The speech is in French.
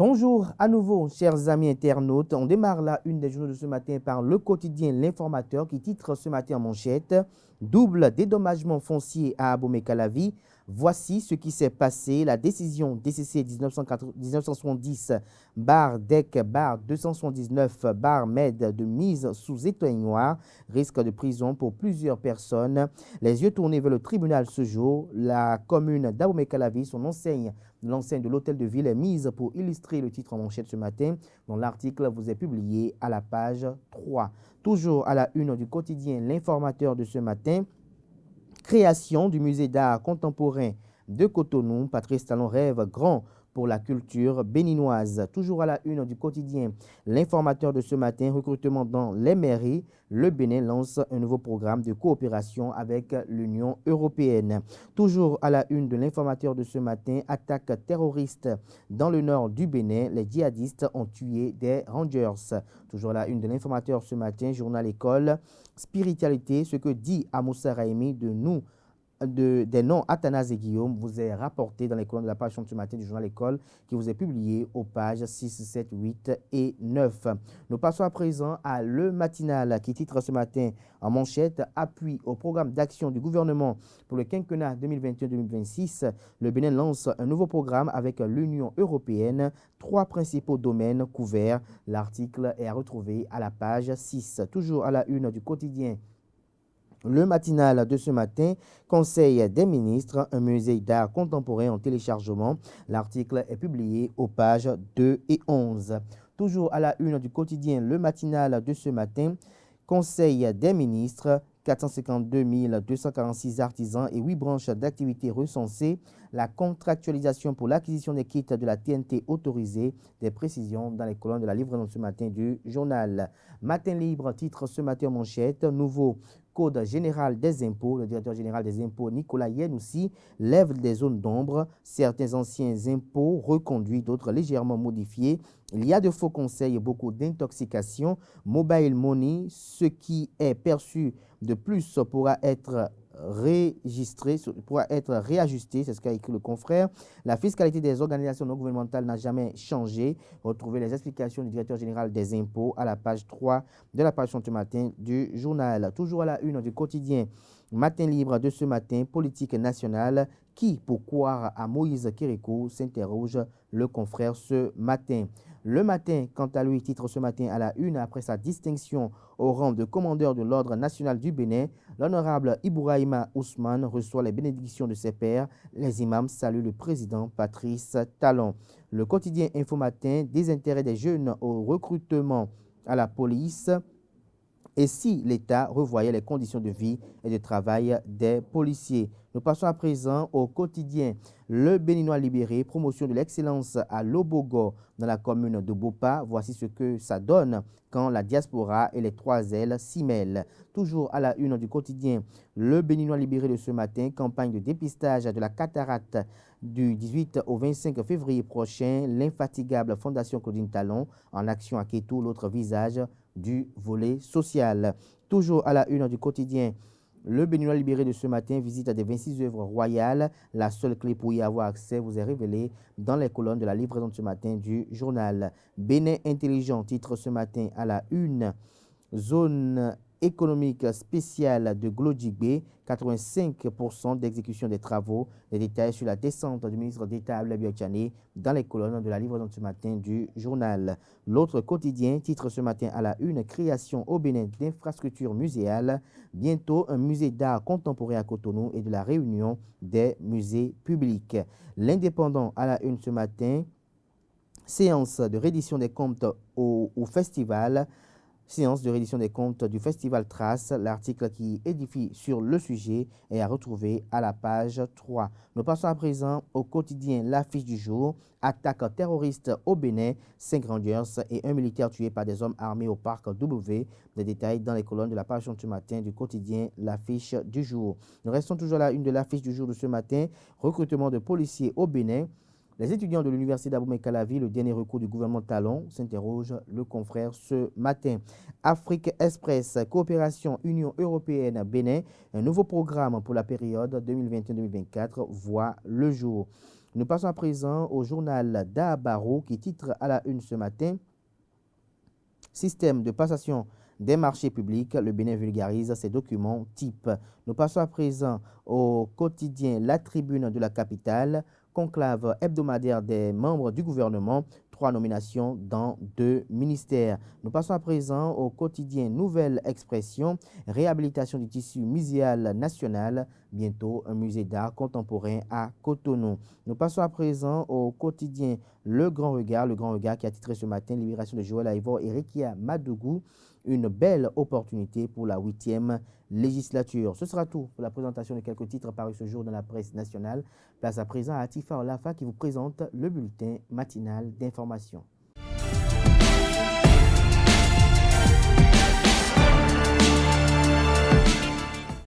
Bonjour à nouveau, chers amis internautes. On démarre la une des journaux de ce matin par le quotidien L'Informateur qui titre ce matin en manchette « Double dédommagement foncier à Abomey-Calavi ». Voici ce qui s'est passé. La décision DCC 1970-DEC-279-MED de mise sous éteignoir risque de prison pour plusieurs personnes. Les yeux tournés vers le tribunal ce jour, la commune d'Abomey-Calavi, son enseigne de l'hôtel de ville est mise pour illustrer le titre en manchette ce matin, dont l'article vous est publié à la page 3. Toujours à la une du quotidien L'Informateur de ce matin, création du musée d'art contemporain de Cotonou. Patrice Talon rêve grand pour la culture béninoise. Toujours à la une du quotidien L'Informateur de ce matin, recrutement dans les mairies. Le Bénin lance un nouveau programme de coopération avec l'Union européenne. Toujours à la une de L'Informateur de ce matin, attaque terroriste dans le nord du Bénin. Les djihadistes ont tué des rangers. Toujours à la une de L'Informateur ce matin, journal école, spiritualité, ce que dit Amoussa Raimi de nous. Des noms Athanase et Guillaume vous est rapporté dans les colonnes de la page de ce matin du journal École qui vous est publié aux pages 6, 7, 8 et 9. Nous passons à présent à Le Matinal qui titre ce matin en manchette « Appui au programme d'action du gouvernement pour le quinquennat 2021-2026 ». Le Bénin lance un nouveau programme avec l'Union européenne. 3 principaux domaines couverts. L'article est à retrouver à la page 6. Toujours à la une du quotidien Le Matinal de ce matin, Conseil des ministres, un musée d'art contemporain en téléchargement. L'article est publié aux pages 2 et 11. Toujours à la une du quotidien Le Matinal de ce matin, Conseil des ministres, 452 246 artisans et 8 branches d'activité recensées. La contractualisation pour l'acquisition des kits de la TNT autorisée. Des précisions dans les colonnes de la livraison ce matin du journal. Matin libre titre ce matin en manchette, nouveau Code général des impôts. Le directeur général des impôts, Nicolas Yenoussi, lève des zones d'ombre. Certains anciens impôts reconduits, d'autres légèrement modifiés. Il y a de faux conseils et beaucoup d'intoxication. Mobile money, ce qui est perçu de plus pourra être réajusté, c'est ce qu'a écrit le confrère. La fiscalité des organisations non gouvernementales n'a jamais changé. Retrouvez les explications du directeur général des impôts à la page 3 de la page ce matin du journal. Toujours à la une du quotidien Matin libre de ce matin, politique nationale. Qui pour croire à Moïse Kérékou, s'interroge le confrère ce matin. Le Matin, quant à lui, titre ce matin à la une, après sa distinction au rang de commandeur de l'Ordre national du Bénin, l'honorable Ibouraïma Ousmane reçoit les bénédictions de ses pairs. Les imams saluent le président Patrice Talon. Le quotidien Info Matin, désintérêt des jeunes au recrutement à la police. Et si l'État revoyait les conditions de vie et de travail des policiers. Nous passons à présent au quotidien Le Béninois libéré, promotion de l'excellence à Lobogo dans la commune de Bopa. Voici ce que ça donne quand la diaspora et les 3 ailes s'y mêlent. Toujours à la une du quotidien Le Béninois libéré de ce matin, campagne de dépistage de la cataracte du 18 au 25 février prochain. L'infatigable Fondation Claudine Talon en action à Kétou, l'autre visage du volet social. Toujours à la une du quotidien Le Béninois libéré de ce matin, visite des 26 œuvres royales. La seule clé pour y avoir accès vous est révélée dans les colonnes de la livraison de ce matin du journal. Bénin intelligent titre ce matin à la une. Zone économique spéciale de Glodjigbe, 85% d'exécution des travaux. Les détails sur la descente du ministre d'État Ablaye Biachane dans les colonnes de la livraison de ce matin du journal. L'autre quotidien titre ce matin à la une, création au Bénin d'infrastructures muséales. Bientôt un musée d'art contemporain à Cotonou et de la réunion des musées publics. L'Indépendant à la une ce matin, séance de reddition des comptes au festival. Séance de reddition des comptes du Festival Trace. L'article qui édifie sur le sujet est à retrouver à la page 3. Nous passons à présent au quotidien L'Affiche du jour. Attaque terroriste au Bénin, 5 rangers et un militaire tué par des hommes armés au parc W. Des détails dans les colonnes de la page ce matin du quotidien L'Affiche du jour. Nous restons toujours à la une de l'Affiche du jour de ce matin. Recrutement de policiers au Bénin. Les étudiants de l'université d'Abomey-Calavi, le dernier recours du gouvernement Talon, s'interroge le confrère ce matin. Afrique Express, coopération Union européenne-Bénin, un nouveau programme pour la période 2021-2024 voit le jour. Nous passons à présent au journal d'Abaro qui titre à la une ce matin: Système de passation des marchés publics, le Bénin vulgarise ses documents types. Nous passons à présent au quotidien La Tribune de la capitale, conclave hebdomadaire des membres du gouvernement, 3 nominations dans 2 ministères. Nous passons à présent au quotidien Nouvelle Expression, réhabilitation du tissu muséal national, bientôt un musée d'art contemporain à Cotonou. Nous passons à présent au quotidien Le Grand Regard qui a titré ce matin: Libération de Joël Aïvo et Rekia Madougou, une belle opportunité pour la 8e législature. Ce sera tout pour la présentation de quelques titres parus ce jour dans la presse nationale. Place à présent à Atifa Olafa qui vous présente le bulletin matinal d'information.